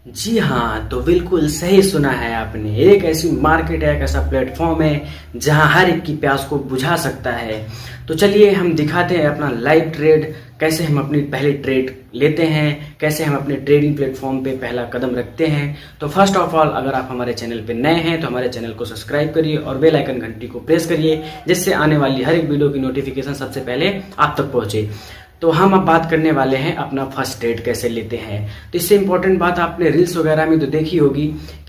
जी हाँ, तो बिल्कुल सही सुना है आपने। एक ऐसी मार्केट है, एक ऐसा प्लेटफॉर्म है जहां हर एक की प्यास को बुझा सकता है। तो चलिए हम दिखाते हैं अपना लाइव ट्रेड, कैसे हम अपनी पहली ट्रेड लेते हैं, कैसे हम अपने ट्रेडिंग प्लेटफॉर्म पे पहला कदम रखते हैं। तो फर्स्ट ऑफ ऑल, अगर आप हमारे चैनल पे नए हैं तो हमारे चैनल को सब्सक्राइब करिए और बेल आइकन घंटी को प्रेस करिए, जिससे आने वाली हर एक वीडियो की नोटिफिकेशन सबसे पहले आप तक पहुंचे। तो हम अब बात करने वाले हैं अपना फर्स्ट ट्रेड कैसे लेते हैं। तो इससे इंपॉर्टेंट बात आपने रील्स वगैरह में तो देखी होगी,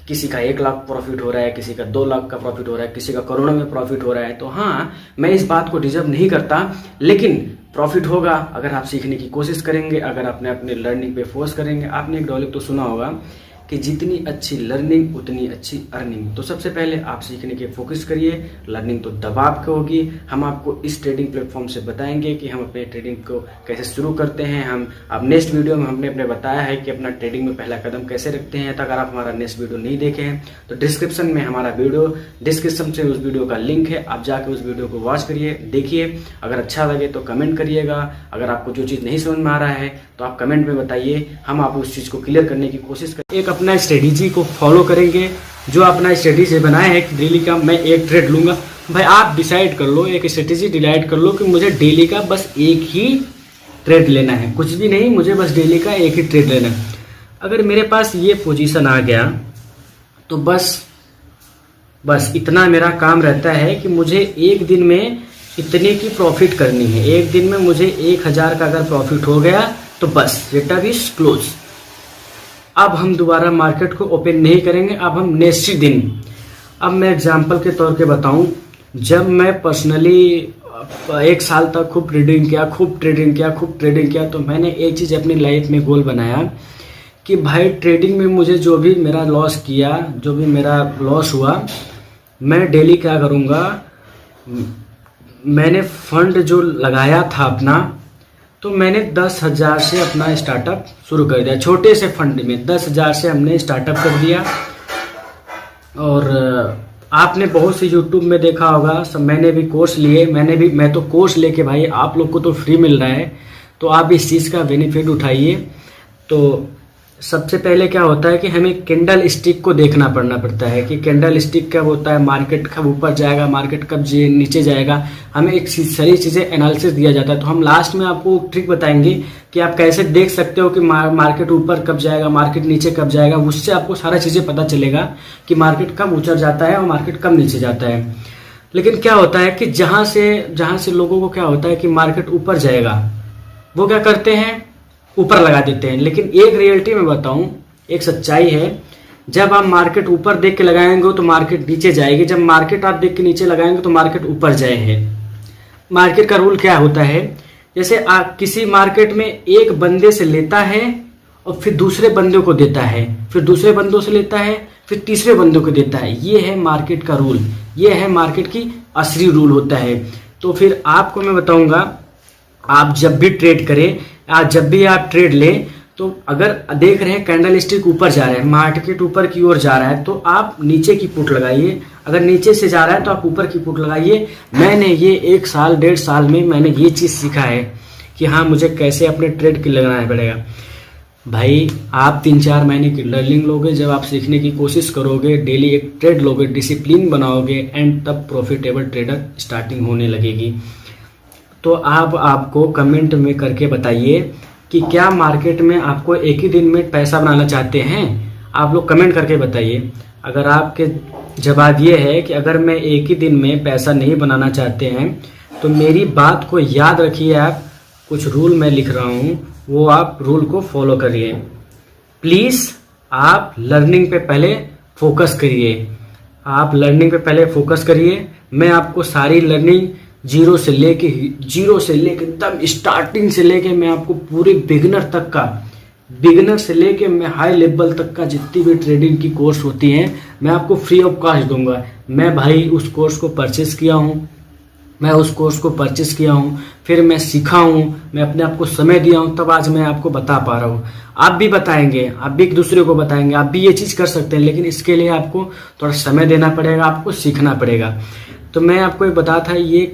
किसी का 1 लाख प्रॉफिट हो रहा है, किसी का 2 लाख का प्रॉफिट हो रहा है, किसी का करोड़ों में प्रॉफिट हो रहा है। तो हाँ, मैं इस बात को डिजर्व नहीं करता, लेकिन प्रॉफिट होगा अगर आप सीखने की कोशिश करेंगे, अगर आपने अपने लर्निंग पे फोर्स करेंगे। आपने एक डायलॉग तो सुना होगा कि जितनी अच्छी लर्निंग उतनी अच्छी अर्निंग। तो सबसे पहले आप सीखने के फोकस करिए, लर्निंग तो दबाव की होगी। हम आपको इस ट्रेडिंग प्लेटफॉर्म से बताएंगे कि हम अपने ट्रेडिंग को कैसे शुरू करते हैं। हम अब नेक्स्ट वीडियो में हमने अपने बताया है कि अपना ट्रेडिंग में पहला कदम कैसे रखते हैं। तो अगर आप हमारा नेक्स्ट वीडियो नहीं देखे हैं तो डिस्क्रिप्शन में हमारा वीडियो, डिस्क्रिप्शन से उस वीडियो का लिंक है, आप जाकर उस वीडियो को वॉच करिए, देखिए। अगर अच्छा लगे तो कमेंट करिएगा। अगर आपको जो चीज़ नहीं समझ में आ रहा है तो आप कमेंट में बताइए, हम आप उस चीज़ को क्लियर करने की कोशिश करें। एक अपना स्ट्रेटेजी को फॉलो करेंगे, जो अपना स्ट्रेटेजी बनाए है कि डेली का मैं एक ट्रेड लूंगा। भाई आप डिसाइड कर लो, एक स्ट्रेटेजी डिसाइड कर लो कि मुझे डेली का बस एक ही ट्रेड लेना है, कुछ भी नहीं, मुझे बस डेली का एक ही ट्रेड लेना है। अगर मेरे पास ये पोजीशन आ गया तो बस इतना मेरा काम रहता है कि मुझे एक दिन में इतने की प्रॉफिट करनी है। एक दिन में मुझे 1000 का अगर प्रॉफिट हो गया तो बस सेटअप इज क्लोज। अब हम दोबारा मार्केट को ओपन नहीं करेंगे, अब हम नेक्स्ट दिन। अब मैं एग्जांपल के तौर पे बताऊं, जब मैं पर्सनली 1 साल तक खूब ट्रेडिंग किया, तो मैंने एक चीज़ अपनी लाइफ में गोल बनाया कि भाई ट्रेडिंग में मुझे जो भी मेरा लॉस हुआ, मैं डेली क्या करूँगा। मैंने फंड जो लगाया था अपना, तो मैंने 10,000 से अपना स्टार्टअप शुरू कर दिया। छोटे से फंड में 10,000 से हमने स्टार्टअप कर दिया। और आपने बहुत से यूट्यूब में देखा होगा, सब मैंने भी कोर्स लिए, मैं तो कोर्स लेके भाई आप लोग को तो फ्री मिल रहा है, तो आप इस चीज़ का बेनिफिट उठाइए। तो सबसे पहले क्या होता है कि हमें कैंडल स्टिक को देखना पड़ता है कि कैंडल स्टिक कब होता है, मार्केट कब ऊपर जाएगा, मार्केट कब नीचे जाएगा। हमें एक सारी चीज़ें एनालिसिस दिया जाता है। तो हम लास्ट में आपको ट्रिक बताएंगे कि आप कैसे देख सकते हो कि मार्केट ऊपर कब जाएगा, मार्केट नीचे कब जाएगा। उससे आपको सारा चीज़ें पता चलेगा कि मार्केट कब ऊपर जाता है और मार्केट कब नीचे जाता है। लेकिन क्या होता है कि जहाँ से लोगों को क्या होता है कि मार्केट ऊपर जाएगा, वो क्या करते हैं, ऊपर लगा देते हैं। लेकिन एक रियलिटी में बताऊं, एक सच्चाई है, जब आप मार्केट ऊपर देख के लगाएंगे तो मार्केट नीचे जाएगी, जब मार्केट आप देख के नीचे लगाएंगे तो मार्केट ऊपर जाएगी। मार्केट का रूल क्या होता है, जैसे आप किसी मार्केट में एक बंदे से लेता है और फिर दूसरे बंदे को देता है, फिर दूसरे बंदों से लेता है, फिर तीसरे बंदों को देता है। ये है मार्केट का रूल, ये है मार्केट की असली रूल होता है। तो फिर आपको मैं बताऊंगा, आप जब भी ट्रेड करें, जब भी आप ट्रेड लें, तो अगर देख रहे हैं कैंडल स्टिक ऊपर जा रहा है, मार्केट ऊपर की ओर जा रहा है, तो आप नीचे की पुट लगाइए। अगर नीचे से जा रहा है तो आप ऊपर की पुट लगाइए। मैंने ये 1 साल 1.5 साल में मैंने ये चीज़ सीखा है कि हाँ, मुझे कैसे अपने ट्रेड की लगाना पड़ेगा। भाई आप 3-4 महीने की लर्निंग लोगे, जब आप सीखने की कोशिश करोगे, डेली एक ट्रेड लोगे, डिसिप्लिन बनाओगे, एंड तब प्रॉफिटेबल ट्रेडर स्टार्टिंग होने लगेगी। तो आप आपको कमेंट में करके बताइए कि क्या मार्केट में आपको एक ही दिन में पैसा बनाना चाहते हैं। आप लोग कमेंट करके बताइए। अगर आपके जवाब ये है कि अगर मैं एक ही दिन में पैसा नहीं बनाना चाहते हैं, तो मेरी बात को याद रखिए। आप कुछ रूल मैं लिख रहा हूँ, वो आप रूल को फॉलो करिए प्लीज़। आप लर्निंग पे पहले फोकस करिए, मैं आपको सारी लर्निंग जीरो से लेके एकदम स्टार्टिंग से लेके मैं आपको पूरे बिगिनर से लेके मैं हाई लेवल तक का जितनी भी ट्रेडिंग की कोर्स होती हैं, मैं आपको फ्री ऑफ कॉस्ट दूंगा। मैं भाई उस कोर्स को परचेस किया हूँ, मैं उस कोर्स को परचेस किया हूँ, फिर मैं सीखा हूँ, मैं अपने आप को समय दिया हूँ, तब आज मैं आपको बता पा रहा हूँ। आप भी बताएंगे, आप भी एक दूसरे को बताएंगे, आप भी ये चीज़ कर सकते हैं, लेकिन इसके लिए आपको थोड़ा समय देना पड़ेगा, आपको सीखना पड़ेगा। तो मैं आपको ये बता था, ये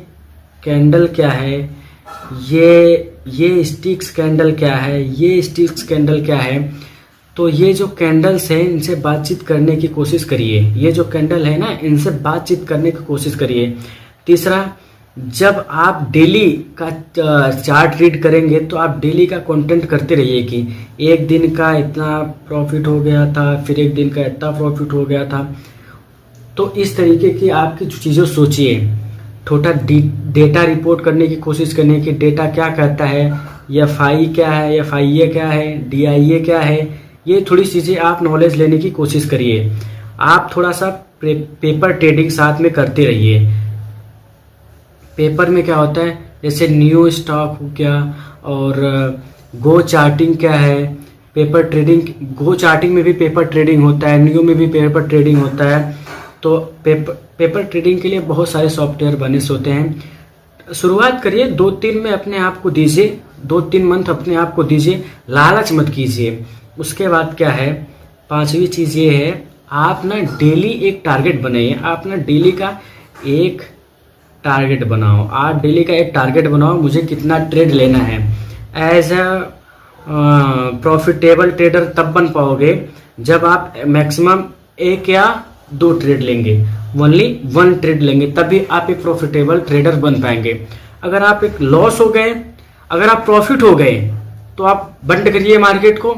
कैंडल क्या है, ये स्टिक्स कैंडल क्या है, ये स्टिक्स कैंडल क्या है। तो ये जो कैंडल्स हैं, इनसे बातचीत करने की कोशिश करिए। ये जो कैंडल है ना, इनसे बातचीत करने की कोशिश करिए। तीसरा, जब आप डेली का चार्ट रीड करेंगे तो आप डेली का कंटेंट करते रहिए कि एक दिन का इतना प्रॉफिट हो गया था, फिर एक दिन का इतना प्रॉफिट हो गया था। तो इस तरीके की आपकी चीज़ें सोचिए, थोड़ा डेटा रिपोर्ट करने की कोशिश करने की, डेटा क्या कहता है, एफआई क्या है, एफआईए क्या है, डीआईए क्या है, ये थोड़ी चीज़ें आप नॉलेज लेने की कोशिश करिए। आप थोड़ा सा पेपर ट्रेडिंग साथ में करते रहिए। पेपर में क्या होता है, जैसे न्यू स्टॉक हो गया, और गो चार्टिंग क्या है, पेपर ट्रेडिंग, गो चार्टिंग में भी पेपर ट्रेडिंग होता है, न्यू में भी पेपर ट्रेडिंग होता है। तो पेपर ट्रेडिंग के लिए बहुत सारे सॉफ्टवेयर बने होते हैं। शुरुआत करिए, 2-3 में अपने आप को दीजिए, 2-3 मंथ अपने आप को दीजिए, लालच मत कीजिए। उसके बाद क्या है, 5वीं चीज़ ये है, आप ना डेली एक टारगेट बनाइए। आप ना डेली का एक टारगेट बनाओ, आप डेली का एक टारगेट बनाओ, मुझे कितना ट्रेड लेना है। एज अ प्रॉफिटेबल ट्रेडर तब बन पाओगे जब आप मैक्सिमम 1 या 2 ट्रेड लेंगे, ओनली 1 ट्रेड लेंगे, तभी आप एक प्रॉफिटेबल ट्रेडर बन पाएंगे। अगर आप एक लॉस हो गए, अगर आप प्रॉफिट हो गए, तो आप बंद करिए मार्केट को,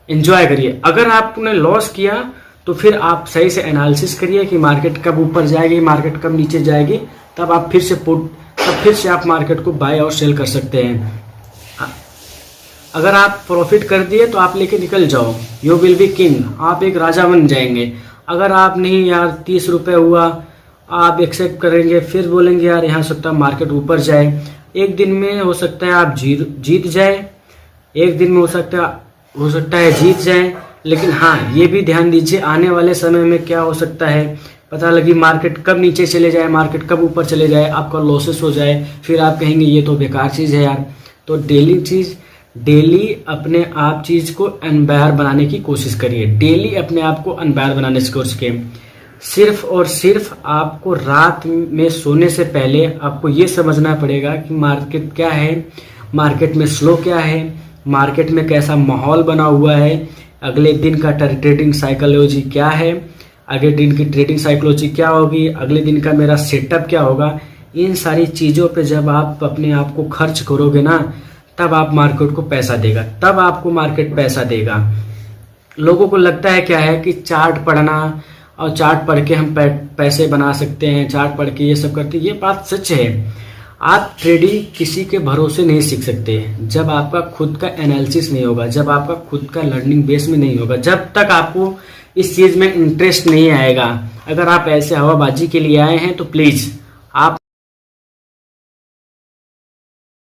एंजॉय करिए। अगर आपने लॉस किया तो फिर आप सही से एनालिसिस करिए कि मार्केट कब ऊपर जाएगी, मार्केट कब नीचे जाएगी, तब आप फिर से आप मार्केट को बाय और सेल कर सकते हैं। अगर आप प्रॉफिट कर दिए तो आप लेके निकल जाओ, यू विल बी किंग, आप एक राजा बन जाएंगे। अगर आप नहीं यार 30 रुपये हुआ, आप एक्सेप्ट करेंगे, फिर बोलेंगे यार यहाँ सकता मार्केट ऊपर जाए। एक दिन में हो सकता है आप जीत जाए, एक दिन में हो सकता है जीत जाए, लेकिन हाँ ये भी ध्यान दीजिए, आने वाले समय में क्या हो सकता है, पता लगी मार्केट कब नीचे चले जाए, मार्केट कब ऊपर चले जाए, आपका लॉसेस हो जाए, फिर आप कहेंगे ये तो बेकार चीज़ है यार। तो डेली अपने आप चीज़ को अनबायर बनाने की कोशिश करिए, डेली अपने आप को अनबायर बनाने की कोशिश करिए। सिर्फ और सिर्फ आपको रात में सोने से पहले आपको ये समझना पड़ेगा कि मार्केट क्या है, मार्केट में स्लो क्या है, मार्केट में कैसा माहौल बना हुआ है, अगले दिन का ट्रेडिंग साइकोलॉजी क्या है, अगले दिन की ट्रेडिंग साइकोलॉजी क्या होगी, अगले दिन का मेरा सेटअप क्या होगा। इन सारी चीज़ों पे जब आप अपने आप को खर्च करोगे ना, तब आप मार्केट को पैसा देगा, तब आपको मार्केट पैसा देगा। लोगों को लगता है क्या है कि चार्ट पढ़ना और चार्ट पढ़ के हम पैसे बना सकते हैं, चार्ट पढ़ के ये सब करते हैं, ये बात सच है। आप ट्रेडिंग किसी के भरोसे नहीं सीख सकते जब आपका खुद का एनालिसिस नहीं होगा, जब आपका खुद का लर्निंग बेस में नहीं होगा, जब तक आपको इस चीज़ में इंटरेस्ट नहीं आएगा। अगर आप ऐसे हवाबाजी के लिए आए हैं तो प्लीज़ आप